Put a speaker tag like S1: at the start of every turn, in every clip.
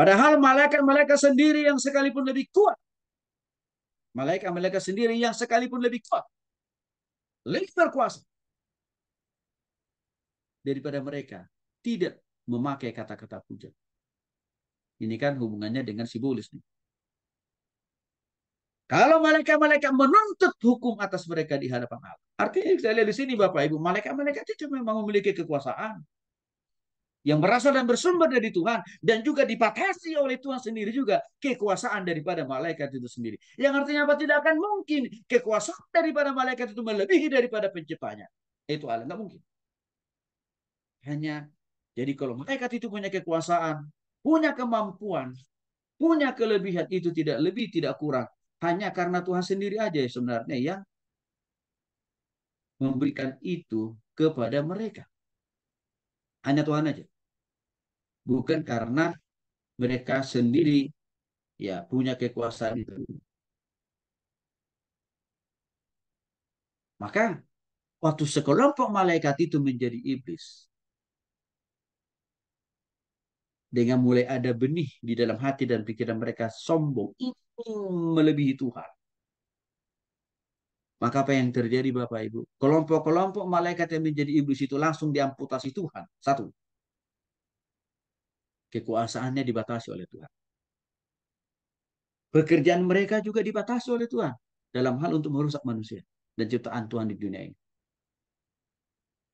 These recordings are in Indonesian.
S1: Padahal malaikat-malaikat sendiri yang sekalipun lebih kuat. Malaikat-malaikat sendiri yang sekalipun lebih kuat. Lebih berkuasa daripada mereka. Tidak memakai kata-kata puja. Ini kan hubungannya dengan simbolis nih. Kalau malaikat-malaikat menuntut hukum atas mereka di hadapan Allah. Artinya saya lihat di sini Bapak Ibu, malaikat-malaikat itu memang memiliki kekuasaan yang berasal dan bersumber dari Tuhan dan juga dibatasi oleh Tuhan sendiri juga kekuasaan daripada malaikat itu sendiri. Yang artinya apa? Tidak akan mungkin kekuasaan daripada malaikat itu melebihi daripada penciptanya. Itu Allah, nggak mungkin. Hanya jadi kalau malaikat itu punya kekuasaan, punya kemampuan, punya kelebihan itu tidak lebih tidak kurang hanya karena Tuhan sendiri aja sebenarnya yang memberikan itu kepada mereka. Hanya Tuhan aja. Bukan karena mereka sendiri ya punya kekuasaan itu. Maka waktu sekelompok malaikat itu menjadi iblis, dengan mulai ada benih di dalam hati dan pikiran mereka sombong, itu melebihi Tuhan. Maka apa yang terjadi Bapak Ibu? Kelompok-kelompok malaikat yang menjadi iblis itu langsung diamputasi Tuhan. Satu, kekuasaannya dibatasi oleh Tuhan. Pekerjaan mereka juga dibatasi oleh Tuhan dalam hal untuk merusak manusia dan ciptaan Tuhan di dunia ini.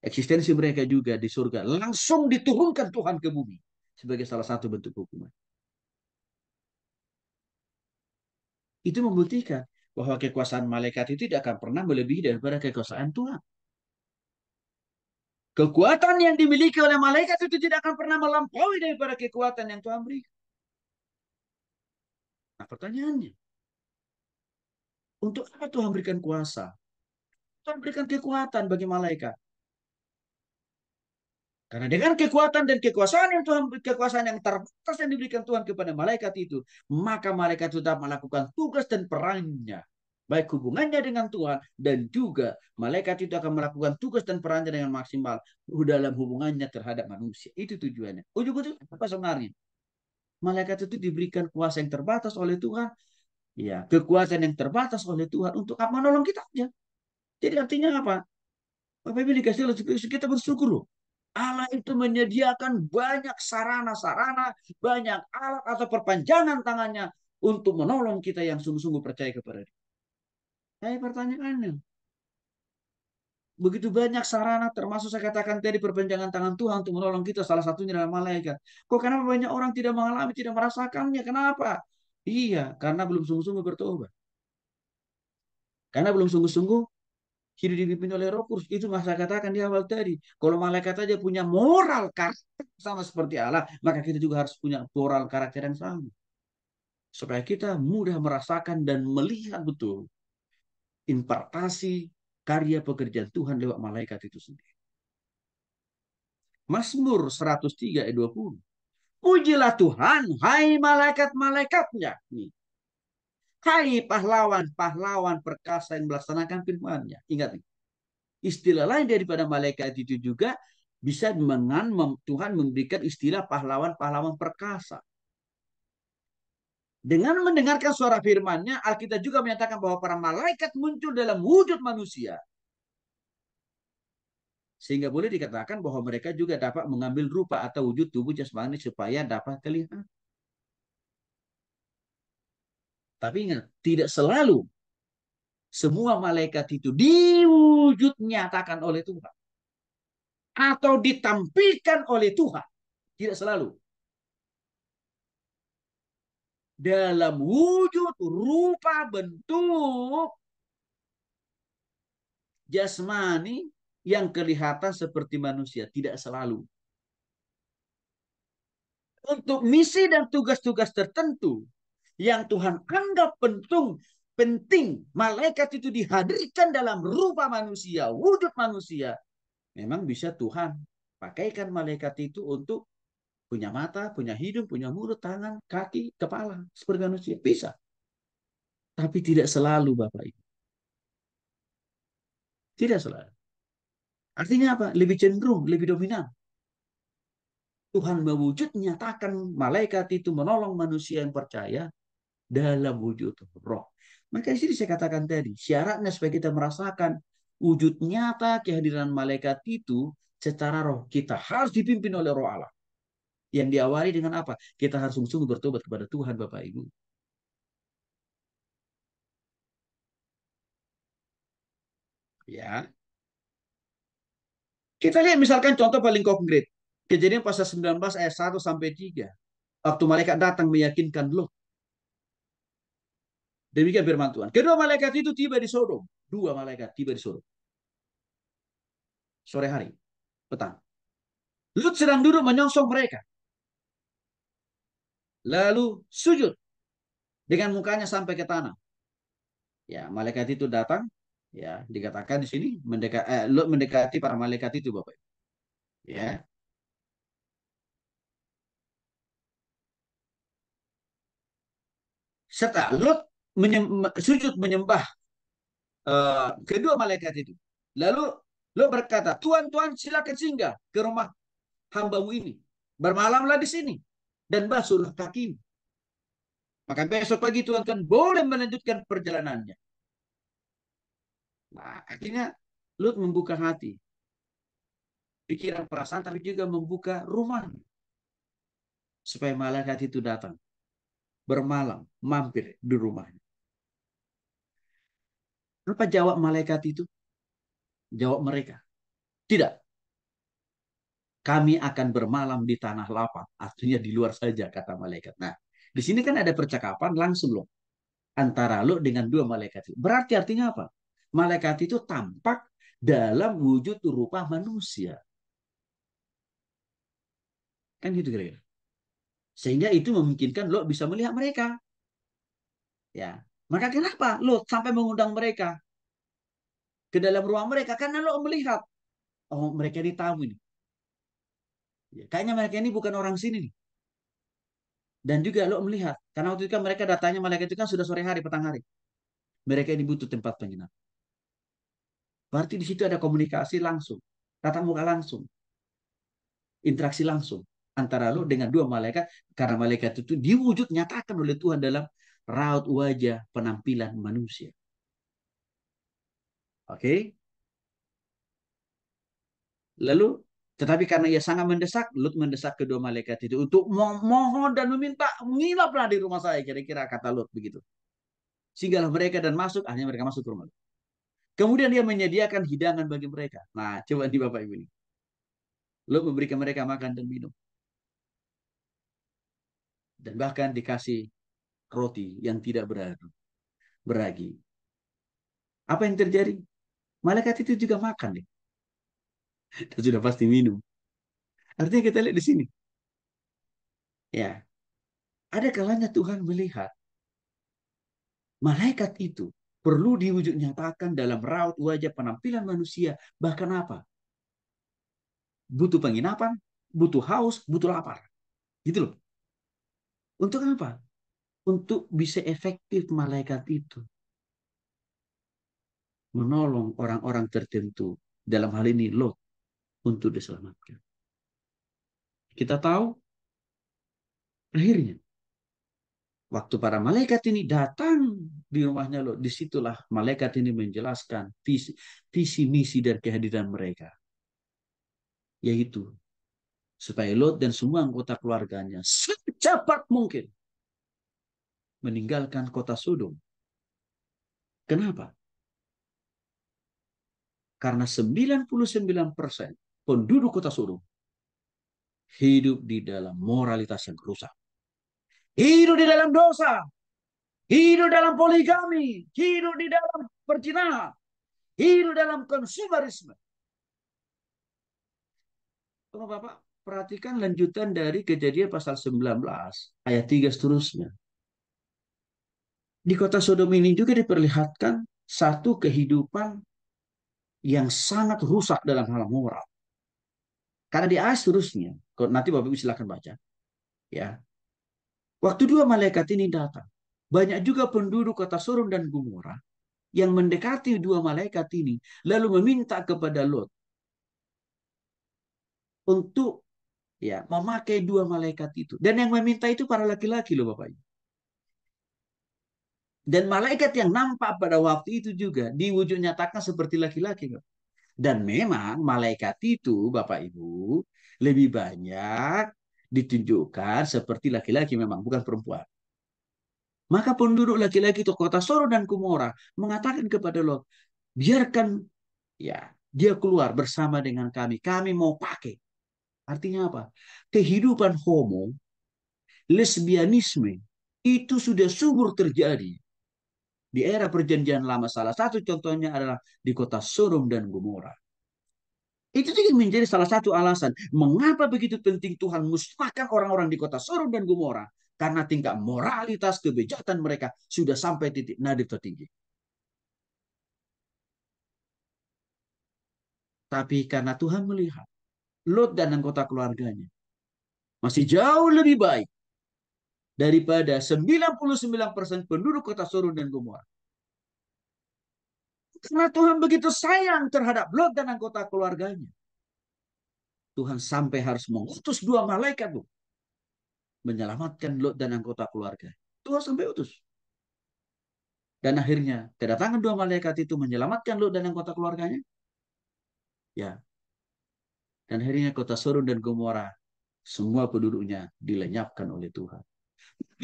S1: Eksistensi mereka juga di surga langsung diturunkan Tuhan ke bumi sebagai salah satu bentuk hukuman. Itu membuktikan bahwa kekuasaan malaikat itu tidak akan pernah melebihi daripada kekuasaan Tuhan. Kekuatan yang dimiliki oleh malaikat itu tidak akan pernah melampaui daripada kekuatan yang Tuhan berikan. Nah pertanyaannya, untuk apa Tuhan berikan kuasa? Tuhan berikan kekuatan bagi malaikat. Karena dengan kekuatan dan kekuasaan yang Tuhan, kekuasaan yang terbatas yang diberikan Tuhan kepada malaikat itu, maka malaikat sudah melakukan tugas dan perannya, baik hubungannya dengan Tuhan dan juga malaikat itu akan melakukan tugas dan perannya dengan maksimal dalam hubungannya terhadap manusia. Itu tujuannya. Ujung-ujung apa sebenarnya? Malaikat itu diberikan kuasa yang terbatas oleh Tuhan, ya kekuasaan yang terbatas oleh Tuhan untuk menolong kita aja. Jadi artinya apa? Bapak Ibu dikasih kita bersyukur loh. Allah itu menyediakan banyak sarana-sarana, banyak alat atau perpanjangan tangannya untuk menolong kita yang sungguh-sungguh percaya kepada Dia. Saya pertanyaannya, begitu banyak sarana termasuk saya katakan tadi perpanjangan tangan Tuhan untuk menolong kita, salah satunya adalah malaikat. Kok kenapa banyak orang tidak mengalami, tidak merasakannya? Kenapa? Iya, karena belum sungguh-sungguh bertobat. Karena belum sungguh-sungguh hidup dipimpin oleh Roh Kudus. Itu masa katakan di awal tadi. Kalau malaikat aja punya moral karakter sama seperti Allah, maka kita juga harus punya moral karakter yang sama. Supaya kita mudah merasakan dan melihat betul impartasi karya pekerjaan Tuhan lewat malaikat itu sendiri. Mazmur 103 ayat 20. Pujilah Tuhan, hai malaikat-malaikatnya. Nih. Hai pahlawan-pahlawan perkasa yang melaksanakan firman-Nya. Ingat nih. Istilah lain daripada malaikat itu juga bisa dengan Tuhan memberikan istilah pahlawan-pahlawan perkasa. Dengan mendengarkan suara firman-Nya, Alkitab juga menyatakan bahwa para malaikat muncul dalam wujud manusia. Sehingga boleh dikatakan bahwa mereka juga dapat mengambil rupa atau wujud tubuh jasmani supaya dapat terlihat. Tapi ingat, tidak selalu semua malaikat itu diwujud nyatakan oleh Tuhan. Atau ditampilkan oleh Tuhan. Tidak selalu. Dalam wujud, rupa, bentuk jasmani yang kelihatan seperti manusia. Tidak selalu. Untuk misi dan tugas-tugas tertentu yang Tuhan anggap penting malaikat itu dihadirkan dalam rupa manusia, wujud manusia. Memang bisa Tuhan pakaikan malaikat itu untuk punya mata, punya hidung, punya mulut, tangan, kaki, kepala seperti manusia. Bisa. Tapi tidak selalu Bapak Ibu. Tidak selalu. Artinya apa? Lebih cenderung, lebih dominan Tuhan mewujud nyatakan malaikat itu menolong manusia yang percaya dalam wujud roh. Maka di sini saya katakan tadi, syaratnya supaya kita merasakan wujud nyata kehadiran malaikat itu secara roh. Kita harus dipimpin oleh roh Allah. Yang diawali dengan apa? Kita harus sungguh-sungguh bertobat kepada Tuhan, Bapak Ibu. Ya, kita lihat misalkan contoh paling konkret. Kejadian pasal 19 ayat 1 sampai 3. Waktu malaikat datang meyakinkan Lot. Demikian firman Tuhan. Kedua malaikat itu tiba di Sodom. Dua malaikat tiba di Sodom. Sore hari, petang. Lut sedang duduk menyongsong mereka. Lalu sujud dengan mukanya sampai ke tanah. Ya, malaikat itu datang. Ya, dikatakan di sini Lut mendekati para malaikat itu, Bapak. Ya, serta Lut sujud menyembah kedua malaikat itu. Lalu Lut berkata, Tuhan, Tuhan, silakan singgah ke rumah hambamu ini. Bermalamlah di sini dan basuhlah kakimu. Maka besok pagi Tuhan kan boleh melanjutkan perjalanannya. Nah, akhirnya Lut membuka hati, pikiran, perasaan, tapi juga membuka rumahnya supaya malaikat itu datang, bermalam, mampir di rumahnya. Apa jawab malaikat itu? Jawab mereka, tidak. Kami akan bermalam di tanah lapang, artinya di luar saja, kata malaikat. Nah, di sini kan ada percakapan langsung loh antara lo dengan dua malaikat itu. Berarti artinya apa? Malaikat itu tampak dalam wujud rupa manusia. Kan gitu kira-kira. Sehingga itu memungkinkan lo bisa melihat mereka. Ya. Maka kenapa lo sampai mengundang mereka ke dalam ruang mereka? Karena lo melihat, oh mereka ini tamu ini. Ya, kayaknya mereka ini bukan orang sini nih. Dan juga lo melihat, karena waktu itu kan mereka datanya malaikat itu kan sudah sore hari, petang hari. Mereka ini butuh tempat penginap. Berarti di situ ada komunikasi langsung, tatap muka langsung, interaksi langsung antara lo dengan dua malaikat, karena malaikat itu diwujud nyatakan oleh Tuhan dalam raut wajah penampilan manusia. Oke? Okay? Lalu tetapi karena ia sangat mendesak, Lut mendesak kedua malaikat itu untuk mohon dan meminta menginaplah di rumah saya, kira-kira kata Lut begitu. Sehinggalah mereka dan masuk, akhirnya mereka masuk ke rumah Lut. Kemudian dia menyediakan hidangan bagi mereka. Nah, coba di Bapak Ibu ini. Lut memberikan mereka makan dan minum. Dan bahkan dikasih roti yang tidak beragi. Apa yang terjadi? Malaikat itu juga makan deh. Dan sudah pasti minum. Artinya kita lihat di sini. Ya, ada kalanya Tuhan melihat malaikat itu perlu diwujud nyatakan dalam raut wajah penampilan manusia. Bahkan apa? Butuh penginapan, butuh haus, butuh lapar. Gitu loh. Untuk apa? Untuk bisa efektif malaikat itu menolong orang-orang tertentu. Dalam hal ini Lot untuk diselamatkan. Kita tahu akhirnya waktu para malaikat ini datang di rumahnya Lot, disitulah malaikat ini menjelaskan visi misi dan kehadiran mereka. Yaitu supaya Lot dan semua anggota keluarganya secepat mungkin meninggalkan kota Sodom. Kenapa? Karena 99% penduduk kota Sodom hidup di dalam moralitas yang rusak. Hidup di dalam dosa, hidup dalam poligami, hidup di dalam perzinahan, hidup dalam konsumerisme. Kalau Bapak perhatikan lanjutan dari kejadian pasal 19 ayat 3 seterusnya. Di kota Sodom ini juga diperlihatkan satu kehidupan yang sangat rusak dalam hal moral. Karena di ayat seterusnya, nanti Bapak Ibu silakan baca. Ya, waktu dua malaikat ini datang, banyak juga penduduk kota Sodom dan Gomora yang mendekati dua malaikat ini, lalu meminta kepada Lot untuk Ya, memakai dua malaikat itu. Dan yang meminta itu para laki-laki loh Bapak Ibu. Dan malaikat yang nampak pada waktu itu juga diwujud nyatakan seperti laki-laki. Dan memang malaikat itu Bapak Ibu lebih banyak ditunjukkan seperti laki-laki memang, bukan perempuan. Maka penduduk laki-laki itu kota Sodom dan Gomora mengatakan kepada Lot, biarkan ya dia keluar bersama dengan kami. Kami mau pakai. Artinya apa? Kehidupan homo, lesbianisme itu sudah subur terjadi di era perjanjian lama. Salah satu contohnya adalah di kota Sodom dan Gomora. Itu juga menjadi salah satu alasan mengapa begitu penting Tuhan musnahkan orang-orang di kota Sodom dan Gomora, karena tingkat moralitas kebejatan mereka sudah sampai titik nadir tertinggi. Tapi karena Tuhan melihat Lot dan anggota keluarganya masih jauh lebih baik daripada 99% penduduk kota Sodom dan Gomora. Karena Tuhan begitu sayang terhadap Lot dan anggota keluarganya, Tuhan sampai harus mengutus dua malaikat menyelamatkan Lot dan anggota keluarga. Tuhan sampai utus. Dan akhirnya kedatangan dua malaikat itu menyelamatkan Lot dan anggota keluarganya. Ya, dan akhirnya kota Sodom dan Gomora semua penduduknya dilenyapkan oleh Tuhan.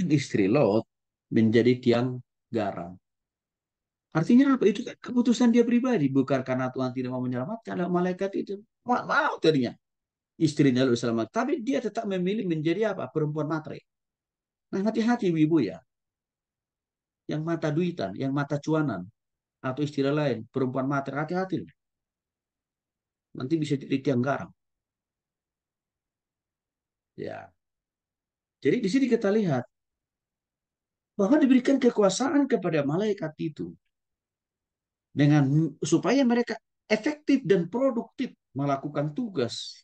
S1: Istri Lot menjadi tiang garam. Artinya apa? Itu kan keputusan dia pribadi, bukan karena Tuhan tidak mau menyelamatkan malaikat itu. Mau tadinya istrinya Lot selamat, tapi dia tetap memilih menjadi apa? Perempuan matre. Nah, hati-hati ibu ya, yang mata duitan, yang mata cuanan, atau istilah lain, perempuan matre, hati-hati. Nanti bisa jadi tiang garam. Ya, jadi di sini kita lihat bahwa diberikan kekuasaan kepada malaikat itu dengan supaya mereka efektif dan produktif melakukan tugas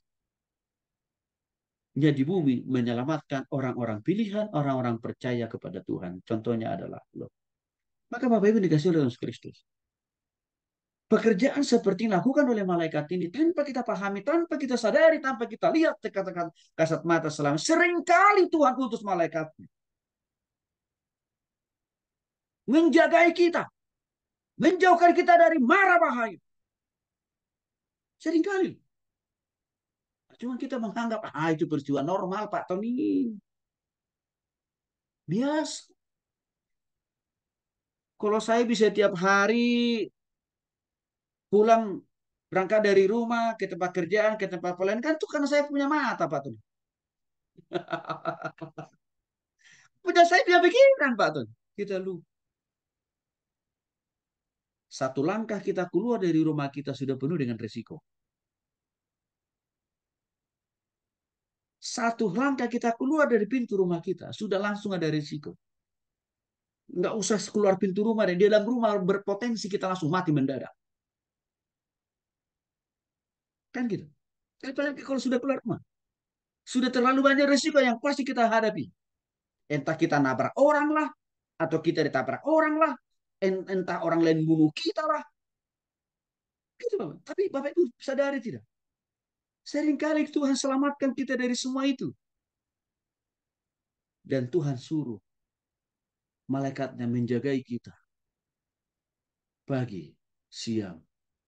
S1: di bumi, menyelamatkan orang-orang pilihan, orang-orang percaya kepada Tuhan. Contohnya adalah Lot. Maka Bapak Ibu dikasih oleh Yesus Kristus. Pekerjaan seperti dilakukan oleh malaikat ini tanpa kita pahami, tanpa kita sadari, tanpa kita lihat katakan kasat mata selama. Seringkali Tuhan utus malaikatnya menjagai kita, menjauhkan kita dari mara bahaya. Seringkali. Cuma kita menganggap, itu peristiwa normal Pak Tony. Biasa. Kalau saya bisa tiap hari pulang berangkat dari rumah ke tempat kerjaan, ke tempat pelayanan, kan itu karena saya punya mata Pak Tony. Punya saya punya pikiran Pak Tony. Kita lupa. Satu langkah kita keluar dari rumah kita sudah penuh dengan risiko. Satu langkah kita keluar dari pintu rumah kita sudah langsung ada risiko. Nggak usah keluar pintu rumah, dan di dalam rumah berpotensi kita langsung mati mendadak. Kan gitu. Apalagi kalau sudah keluar rumah. Sudah terlalu banyak risiko yang pasti kita hadapi. Entah kita nabrak orang lah, atau kita ditabrak orang lah, entah orang lain bunuh kita lah. Gitu, Bapak. Tapi Bapak Ibu sadari tidak? Seringkali Tuhan selamatkan kita dari semua itu. Dan Tuhan suruh malaikatnya menjagai kita pagi, siang,